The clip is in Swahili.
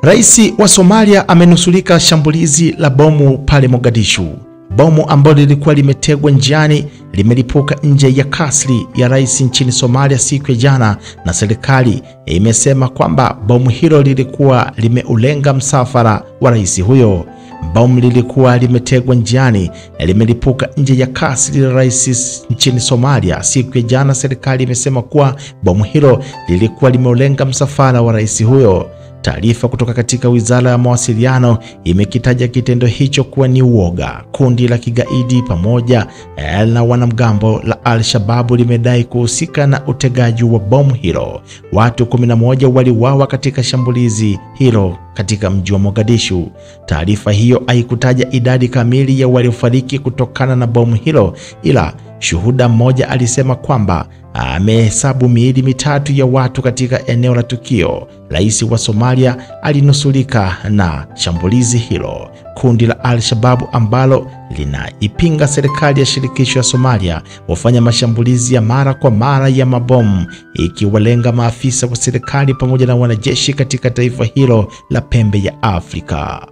Rais wa Somalia amenusurika shambulizi la bomu pale Mogadishu. Bomu ambalo lilikuwa limetegwa njiani limelipuka nje ya kasri ya rais nchini Somalia siku ya jana, na serikali imesema kwamba bomu hilo lilikuwa limeulenga msafara wa rais huyo. Bomu lilikuwa limetegwa njiani na limelipuka nje ya kasri la rais nchini Somalia siku ya jana. Serikali imesema kuwa bomu hilo lilikuwa limeulenga msafara wa rais huyo. Taarifa kutoka katika Wizara ya Mawasiliano imekitaja kitendo hicho kuwa ni uoga. Kundi la kigaidi pamoja na wanamgambo la Al-Shabaab limedai kuhusika na utegaji wa bomu hilo. Watu 11 waliuawa katika shambulizi hilo katika mji wa Mogadishu. Taarifa hiyo haikutaja idadi kamili ya waliofariki kutokana na bomu hilo, ila shuhuda mmoja alisema kwamba amehesabu miili mitatu ya watu katika eneo la tukio. Rais wa Somalia alinusurika na shambulizi hilo. Kundi la Al-Shabaab ambalo linaipinga serikali ya shirikisho ya Somalia hufanya mashambulizi ya mara kwa mara ya mabomu, ikiwalenga maafisa wa serikali pamoja na wanajeshi katika taifa hilo la pembe ya Afrika.